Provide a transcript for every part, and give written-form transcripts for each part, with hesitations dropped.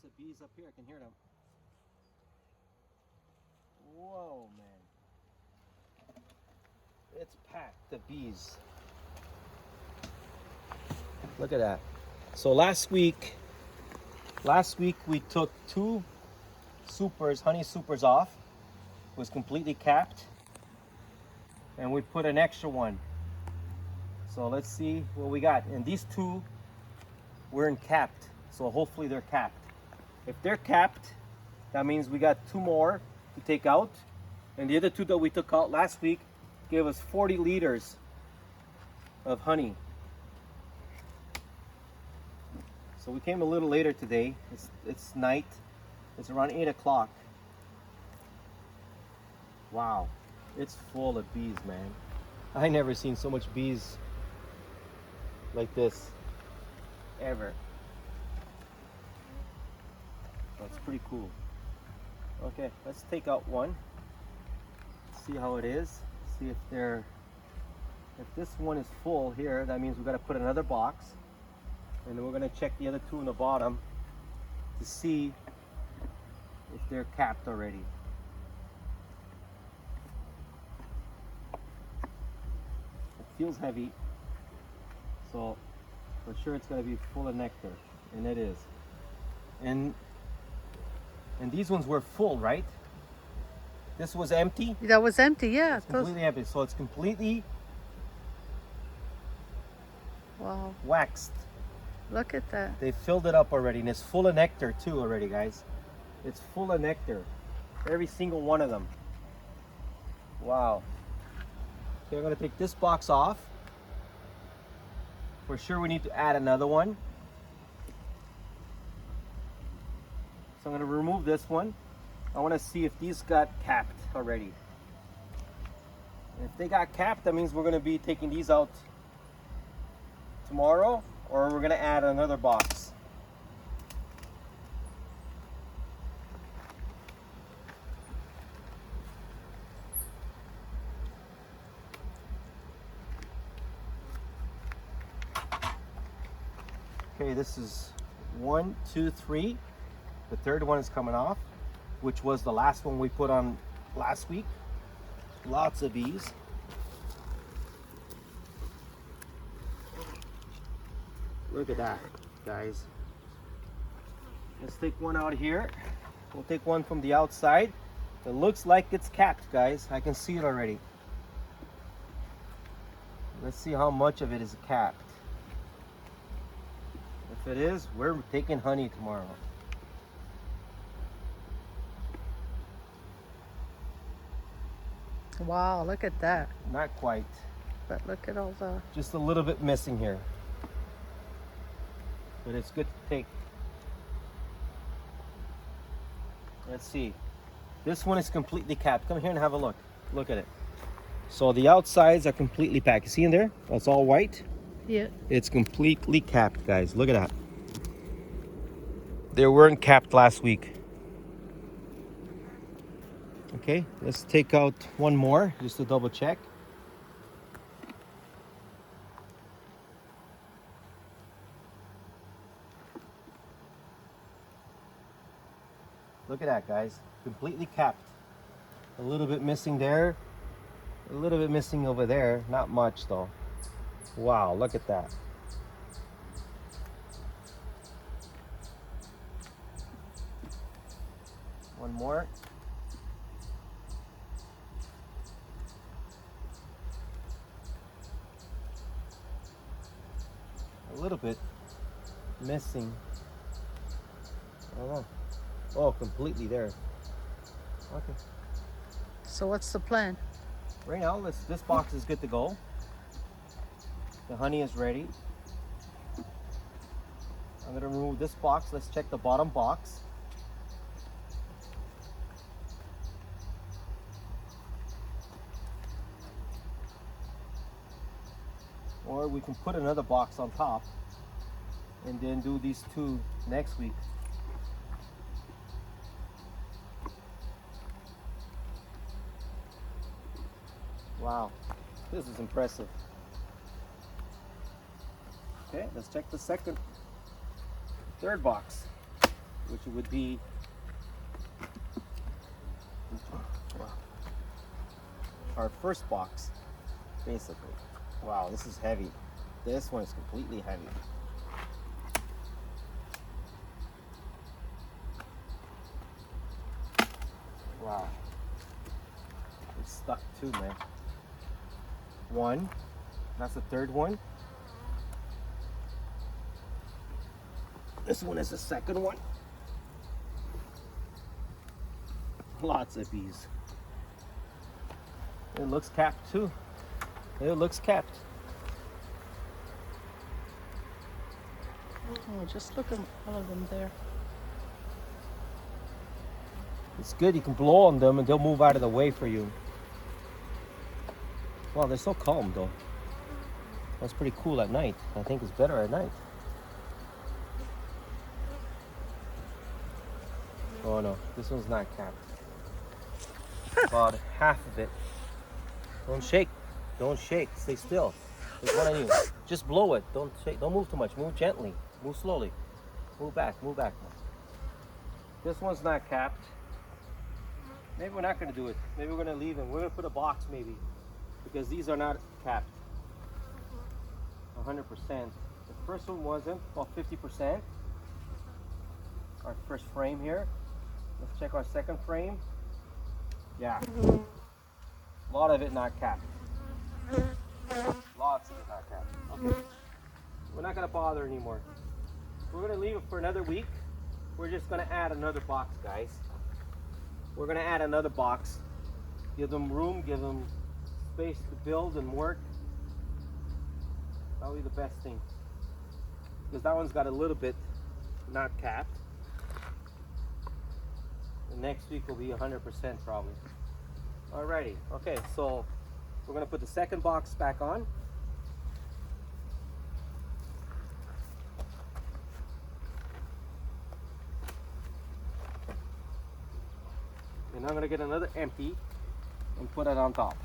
Lots of bees up here. I can hear them. Whoa, man. It's packed of bees. Look at that. So last week we took two supers, honey supers off. It was completely capped. And we put an extra one. So let's see what we got. And these two weren't capped. So hopefully they're capped. If they're capped, that means we got two more to take out. And the other two that we took out last week gave us 40 liters of honey. So we came a little later today. It's night. It's around 8 o'clock. Wow, it's full of bees, man. I never seen so much bees like this ever. That's pretty cool. Okay, let's take out one. See how it is. See if this one is full here, that means we got to put another box. And then we're going to check the other two in the bottom to see if they're capped already. It feels heavy, so for sure it's going to be full of nectar, and it is. And these ones were full, right? This was empty? That was empty, yeah. It's completely empty, so it's completely wow, waxed. look at that. They filled it up already, and it's full of nectar too already, guys. It's full of nectar. Every single one of them. Wow. Okay, I'm gonna take this box off. For sure we need to add another one. So I'm gonna remove this one. I wanna see if these got capped already. And if they got capped, that means we're gonna be taking these out tomorrow, or we're gonna add another box. Okay, this is 1, 2, 3. The third one is coming off, which was the last one we put on last week. Lots of bees. Look at that, guys. Let's take one out here. We'll take one from the outside. It looks like it's capped, guys. I can see it already. Let's see how much of it is capped. If it is, we're taking honey tomorrow. Wow, look at that. Not quite. But look at all the... Just a little bit missing here. But it's good to take. Let's see. This one is completely capped. Come here and have a look. Look at it. So the outsides are completely packed. You see in there? It's all white. Yeah. It's completely capped, guys. Look at that. They weren't capped last week. Okay, let's take out one more just to double check. Look at that, guys. Completely capped. A little bit missing there. A little bit missing over there. Not much though. Wow, look at that. One more. A little bit missing. I don't know. Oh, completely there. Okay. So what's the plan? Right now, this box is good to go. The honey is ready. I'm going to remove this box. Let's check the bottom box. Or we can put another box on top and then do these two next week. Wow, this is impressive. Okay, let's check the third box. which would be our first box, basically. Wow, this is heavy. This one is completely heavy. Wow. It's stuck too, man. One. That's the third one. This one is the second one. Lots of bees. It looks capped too. It looks capped. Oh, just look at all of them there. It's good, you can blow on them and they'll move out of the way for you. Wow, they're so calm though. That's pretty cool at night. I think it's better at night. Oh no, this one's not capped. About half of it. Don't shake. Don't shake. Stay still. There's one on you. Just blow it. Don't shake. Don't move too much. Move gently. Move slowly. Move back. Move back. This one's not capped. Maybe we're not going to do it. Maybe we're going to leave them. We're going to put a box maybe. Because these are not capped. 100%. The first one wasn't. About 50%. Our first frame here. Let's check our second frame. Yeah. A lot of it not capped. Lots of it not capped. Okay. We're not going to bother anymore. We're going to leave it for another week. We're just going to add another box, guys. We're going to add another box. Give them room, give them space to build and work. That'll be the best thing. Because that one's got a little bit not capped. The next week will be 100% probably. Alrighty, okay, so we're gonna put the second box back on. And I'm gonna get another empty and put it on top.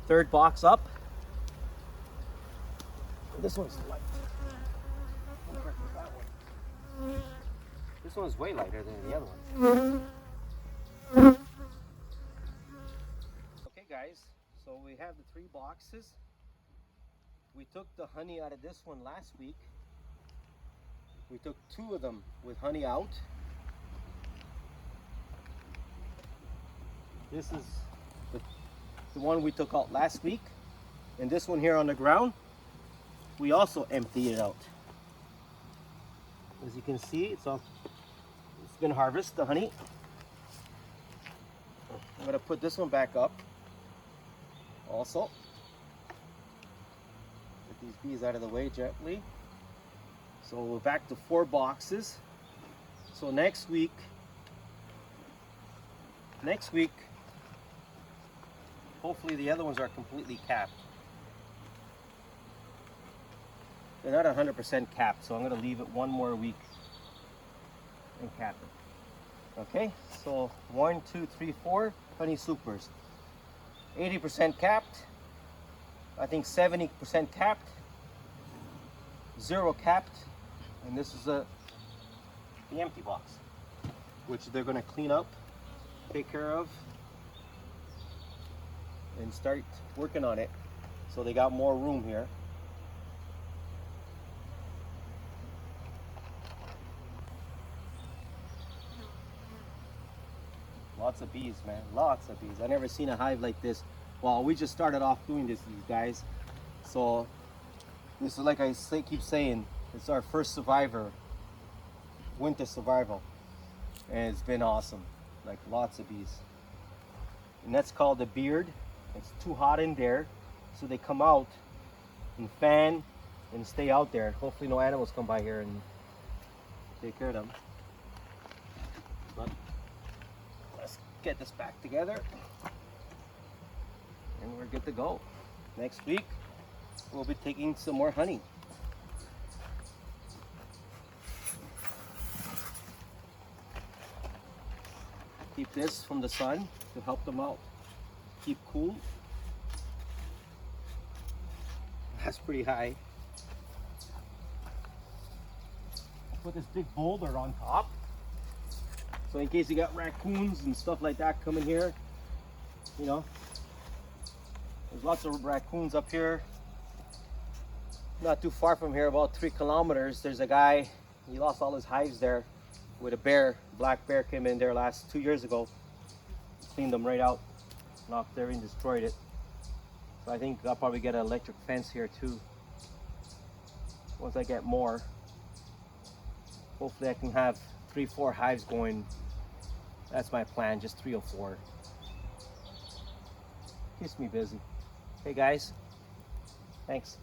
Third box up. This one's light. This one's way lighter than the other one. Okay guys, so we have the 3 boxes. We took the honey out of this one last week. We took 2 of them with honey out. This is the one we took out last week. And this one here on the ground, we also emptied it out. As you can see, it's been harvested, the honey. I'm gonna put this one back up also. Get these bees out of the way gently. So we're back to 4 boxes. So next week, hopefully the other ones are completely capped. They're not 100% capped, so I'm gonna leave it one more week and cap it. Okay, so 1, 2, 3, 4 honey supers. 80% capped. I think 70% capped. 0 capped. And this is the empty box, which they're gonna clean up, take care of, and start working on it. So they got more room here. Lots of bees, man. Lots of bees. I never seen a hive like this. Well, we just started off doing this, you guys. So this is, like I keep saying, it's our first winter survival, and it's been awesome. Like lots of bees, and that's called the beard. It's too hot in there, so they come out and fan and stay out there. Hopefully, no animals come by here and take care of them. But let's get this back together and we're good to go. Next week we'll be taking some more honey. Keep this from the sun to help them out. Keep cool. That's pretty high. Put this big boulder on top. So in case you got raccoons and stuff like that coming here, you know, there's lots of raccoons up here. Not too far from here, about 3 kilometers, there's a guy, he lost all his hives there with a bear. Black bear came in there 2 years ago, cleaned them right out, knocked everything, destroyed it. So I think I'll probably get an electric fence here too. Once I get more, hopefully I can have 3-4 hives going. That's my plan, just 3 or 4. Keeps me busy. Hey guys, thanks.